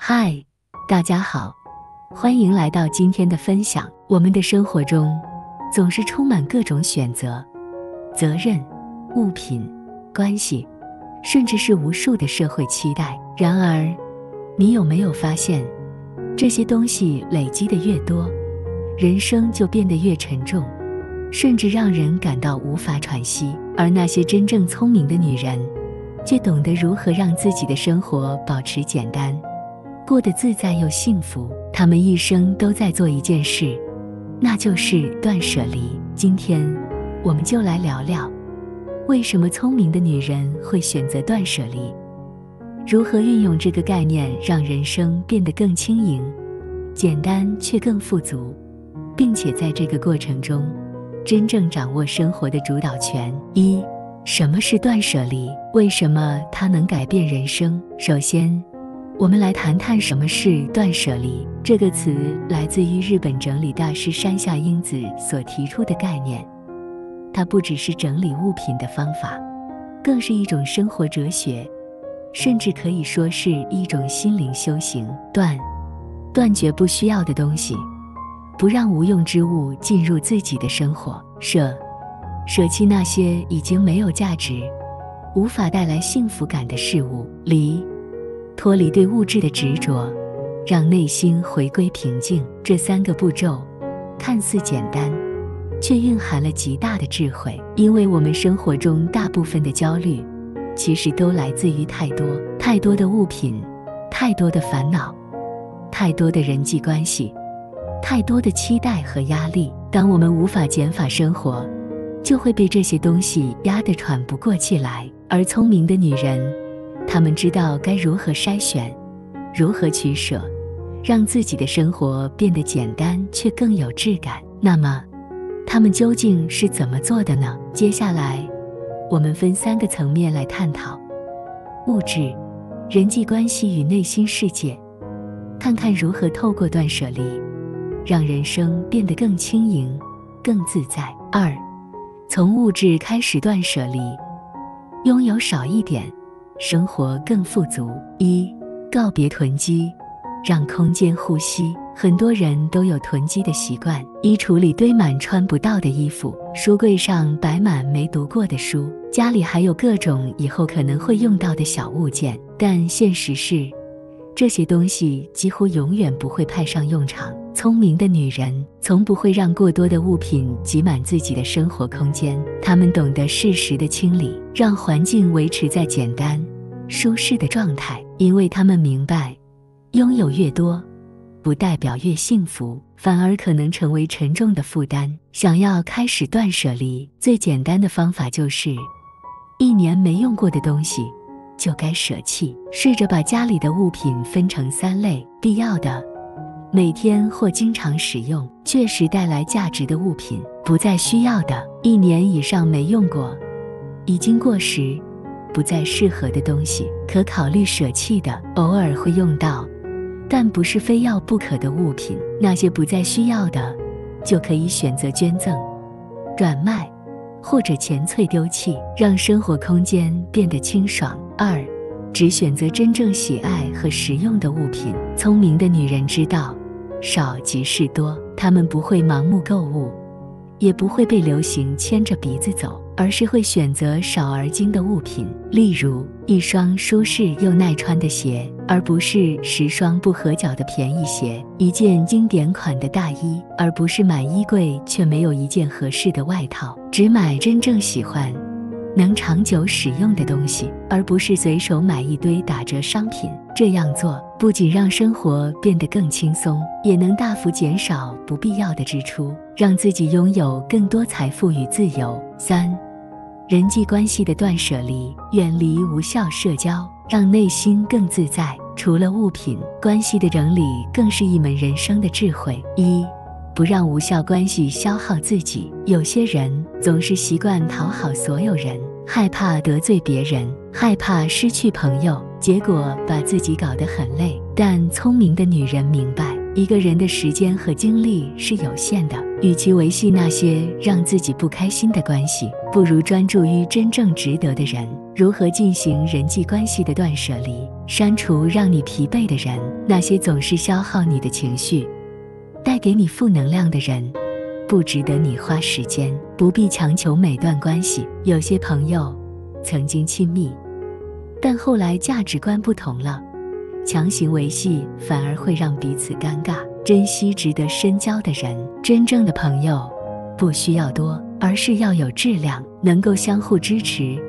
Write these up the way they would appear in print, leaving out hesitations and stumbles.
嗨，大家好，欢迎来到今天的分享。我们的生活中总是充满各种选择、责任、物品、关系，甚至是无数的社会期待。然而，你有没有发现，这些东西累积的越多，人生就变得越沉重，甚至让人感到无法喘息。而那些真正聪明的女人，却懂得如何让自己的生活保持简单，过得自在又幸福。她们一生都在做一件事，那就是断舍离。今天我们就来聊聊，为什么聪明的女人会选择断舍离，如何运用这个概念让人生变得更轻盈、简单却更富足，并且在这个过程中真正掌握生活的主导权。一、什么是断舍离？为什么它能改变人生？首先，我们来谈谈什么是断舍离。这个词来自于日本整理大师山下英子所提出的概念，它不只是整理物品的方法，更是一种生活哲学，甚至可以说是一种心灵修行。断绝不需要的东西，不让无用之物进入自己的生活。舍弃那些已经没有价值、无法带来幸福感的事物。脱离对物质的执着，让内心回归平静。这三个步骤看似简单，却蕴含了极大的智慧。因为我们生活中大部分的焦虑，其实都来自于太多的物品，太多的烦恼，太多的人际关系，太多的期待和压力。当我们无法减法生活，就会被这些东西压得喘不过气来。而聪明的女人，她们知道该如何筛选，如何取舍，让自己的生活变得简单却更有质感。那么，她们究竟是怎么做的呢？接下来，我们分3个层面来探讨：物质、人际关系与内心世界，看看如何透过断舍离，让人生变得更轻盈、更自在。2、从物质开始断舍离，拥有少一点，生活更富足。1、告别囤积，让空间呼吸。很多人都有囤积的习惯，衣橱里堆满穿不到的衣服，书柜上摆满没读过的书，家里还有各种以后可能会用到的小物件。但现实是，这些东西几乎永远不会派上用场。聪明的女人从不会让过多的物品挤满自己的生活空间，她们懂得适时的清理，让环境维持在简单、舒适的状态。因为她们明白，拥有越多，不代表越幸福，反而可能成为沉重的负担。想要开始断舍离，最简单的方法就是1年没用过的东西就该舍弃。试着把家里的物品分成3类：必要的，每天或经常使用，确实带来价值的物品；不再需要的，1年以上没用过，已经过时，不再适合的东西，可考虑舍弃的，偶尔会用到，但不是非要不可的物品。那些不再需要的，就可以选择捐赠、转卖，或者钱脆丢弃，让生活空间变得清爽。2、只选择真正喜爱和实用的物品。聪明的女人知道，少即是多，她们不会盲目购物，也不会被流行牵着鼻子走，而是会选择少而精的物品。例如，一双舒适又耐穿的鞋，而不是10双不合脚的便宜鞋；一件经典款的大衣，而不是满衣柜却没有一件合适的外套。只买真正喜欢、能长久使用的东西，而不是随手买一堆打折商品。这样做不仅让生活变得更轻松，也能大幅减少不必要的支出，让自己拥有更多财富与自由。3、人际关系的断舍离，远离无效社交，让内心更自在。除了物品，关系的整理更是一门人生的智慧。1、不让无效关系消耗自己。有些人总是习惯讨好所有人，害怕得罪别人，害怕失去朋友，结果把自己搞得很累。但聪明的女人明白，一个人的时间和精力是有限的，与其维系那些让自己不开心的关系，不如专注于真正值得的人。如何进行人际关系的断舍离？删除让你疲惫的人，那些总是消耗你的情绪，带给你负能量的人，不值得你花时间。不必强求每段关系。有些朋友曾经亲密，但后来价值观不同了，强行维系反而会让彼此尴尬。珍惜值得深交的人。真正的朋友不需要多，而是要有质量，能够相互支持，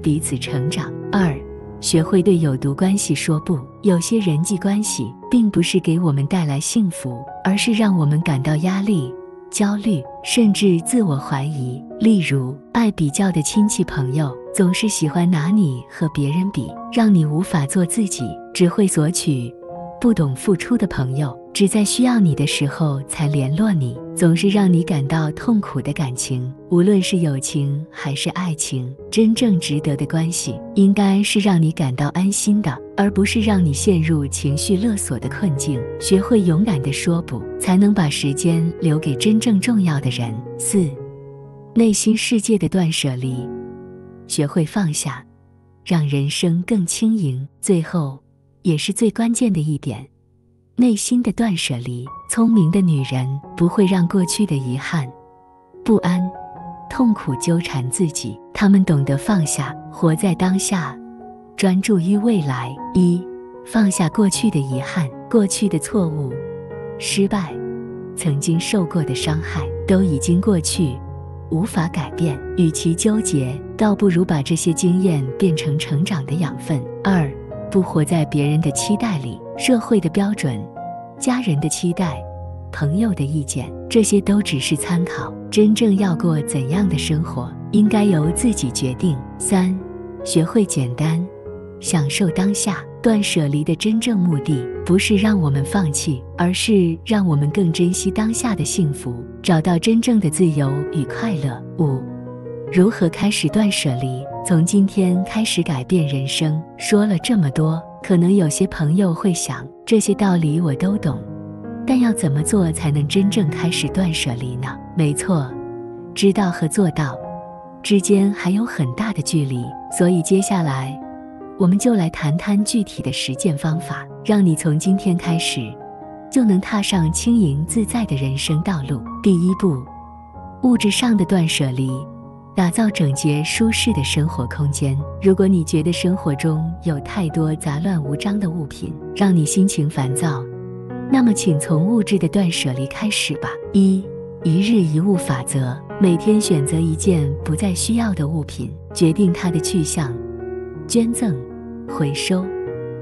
彼此成长。2. 学会对有毒关系说不。有些人际关系并不是给我们带来幸福，而是让我们感到压力、焦虑，甚至自我怀疑。例如，爱比较的亲戚朋友总是喜欢拿你和别人比，让你无法做自己；只会索取，不懂付出的朋友，只在需要你的时候才联络你，总是让你感到痛苦的感情。无论是友情还是爱情，真正值得的关系应该是让你感到安心的，而不是让你陷入情绪勒索的困境。学会勇敢地说不，才能把时间留给真正重要的人。4. 内心世界的断舍离。学会放下，让人生更轻盈。最后也是最关键的一点，内心的断舍离。聪明的女人不会让过去的遗憾、不安、痛苦纠缠自己，她们懂得放下，活在当下，专注于未来。1. 放下过去的遗憾。过去的错误、失败、曾经受过的伤害都已经过去，无法改变。与其纠结，倒不如把这些经验变成成长的养分。2. 不活在别人的期待里。社会的标准、家人的期待、朋友的意见，这些都只是参考，真正要过怎样的生活，应该由自己决定。3. 学会简单，享受当下。断舍离的真正目的，不是让我们放弃，而是让我们更珍惜当下的幸福，找到真正的自由与快乐。5. 如何开始断舍离？从今天开始改变人生。说了这么多，可能有些朋友会想，这些道理我都懂，但要怎么做才能真正开始断舍离呢？没错，知道和做到之间还有很大的距离，所以接下来我们就来谈谈具体的实践方法，让你从今天开始就能踏上轻盈自在的人生道路。第一步，物质上的断舍离。打造整洁舒适的生活空间。如果你觉得生活中有太多杂乱无章的物品，让你心情烦躁，那么请从物质的断舍离开始吧。1. 一日一物法则。每天选择一件不再需要的物品，决定它的去向，捐赠、回收、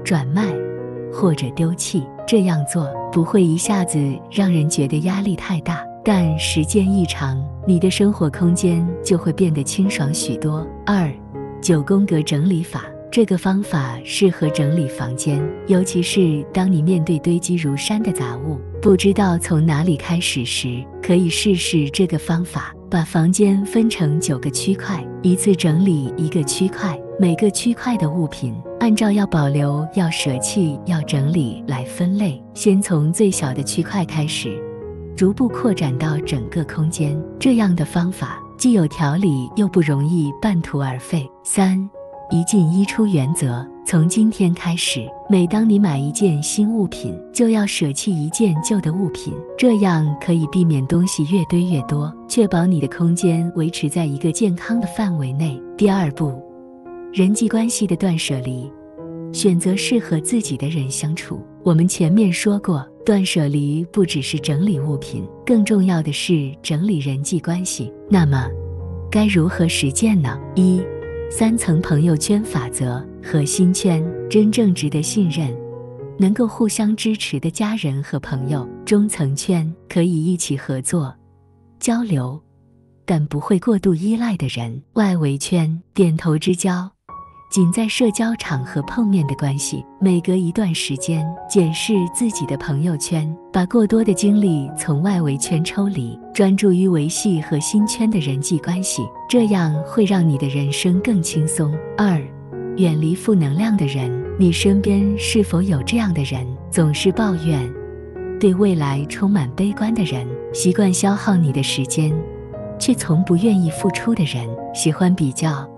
转卖或者丢弃。这样做不会一下子让人觉得压力太大，但时间一长，你的生活空间就会变得清爽许多。2. 9宫格整理法。这个方法适合整理房间，尤其是当你面对堆积如山的杂物，不知道从哪里开始时，可以试试这个方法。把房间分成9个区块，一次整理一个区块，每个区块的物品按照要保留、要舍弃、要整理来分类，先从最小的区块开始，逐步扩展到整个空间。这样的方法既有条理，又不容易半途而废。3. 一进一出原则。从今天开始，每当你买一件新物品，就要舍弃一件旧的物品，这样可以避免东西越堆越多，确保你的空间维持在一个健康的范围内。第二步，人际关系的断舍离。选择适合自己的人相处。我们前面说过，断舍离不只是整理物品，更重要的是整理人际关系。那么，该如何实践呢？1. 3层朋友圈法则。核心圈，真正值得信任、能够互相支持的家人和朋友。中层圈，可以一起合作、交流，但不会过度依赖的人。外围圈，点头之交，仅在社交场合碰面的关系。每隔一段时间，检视自己的朋友圈，把过多的精力从外围圈抽离，专注于维系核心圈的人际关系，这样会让你的人生更轻松。2. 远离负能量的人。你身边是否有这样的人？总是抱怨，对未来充满悲观的人，习惯消耗你的时间，却从不愿意付出的人，喜欢比较，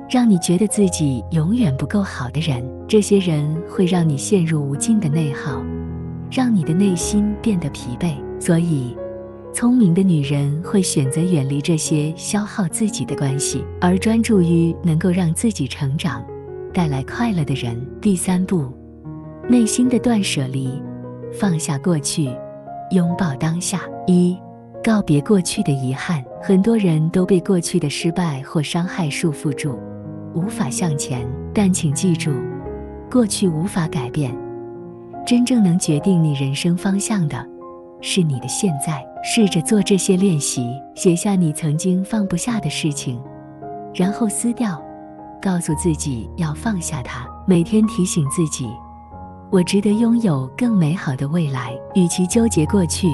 让你觉得自己永远不够好的人。这些人会让你陷入无尽的内耗，让你的内心变得疲惫。所以，聪明的女人会选择远离这些消耗自己的关系，而专注于能够让自己成长、带来快乐的人。第3步，内心的断舍离，放下过去，拥抱当下。1、告别过去的遗憾。很多人都被过去的失败或伤害束缚住，无法向前。但请记住，过去无法改变，真正能决定你人生方向的是你的现在。试着做这些练习，写下你曾经放不下的事情，然后撕掉，告诉自己要放下它。每天提醒自己，我值得拥有更美好的未来。与其纠结过去，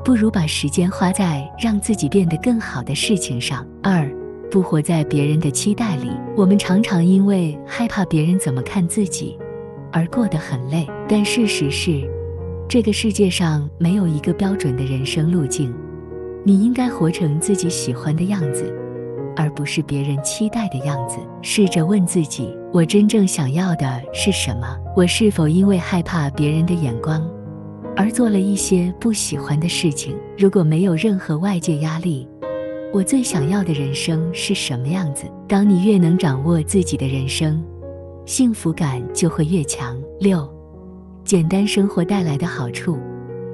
不如把时间花在让自己变得更好的事情上。2、不活在别人的期待里。我们常常因为害怕别人怎么看自己而过得很累，但事实是，这个世界上没有一个标准的人生路径。你应该活成自己喜欢的样子，而不是别人期待的样子。试着问自己，我真正想要的是什么？我是否因为害怕别人的眼光而做了一些不喜欢的事情？如果没有任何外界压力，我最想要的人生是什么样子？当你越能掌握自己的人生，幸福感就会越强。6、简单生活带来的好处，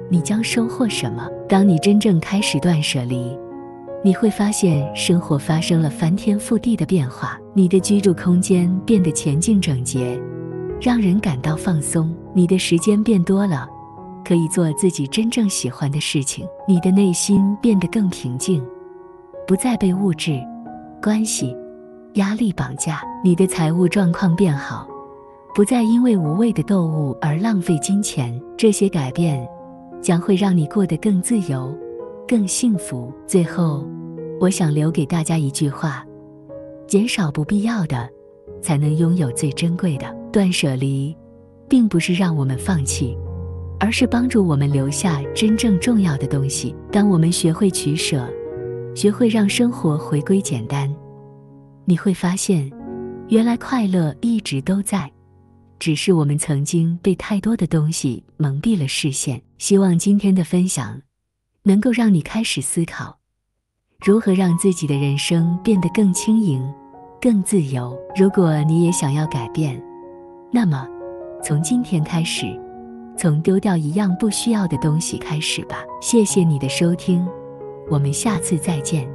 你将收获什么？当你真正开始断舍离，你会发现生活发生了翻天覆地的变化。你的居住空间变得前进整洁，让人感到放松。你的时间变多了，可以做自己真正喜欢的事情。你的内心变得更平静，不再被物质、关系、压力绑架。你的财务状况变好，不再因为无谓的购物而浪费金钱。这些改变将会让你过得更自由、更幸福。最后，我想留给大家一句话：减少不必要的，才能拥有最珍贵的。断舍离并不是让我们放弃，而是帮助我们留下真正重要的东西。当我们学会取舍，学会让生活回归简单，你会发现，原来快乐一直都在，只是我们曾经被太多的东西蒙蔽了视线。希望今天的分享能够让你开始思考，如何让自己的人生变得更轻盈、更自由。如果你也想要改变，那么从今天开始，从丢掉一样不需要的东西开始吧。谢谢你的收听，我们下次再见。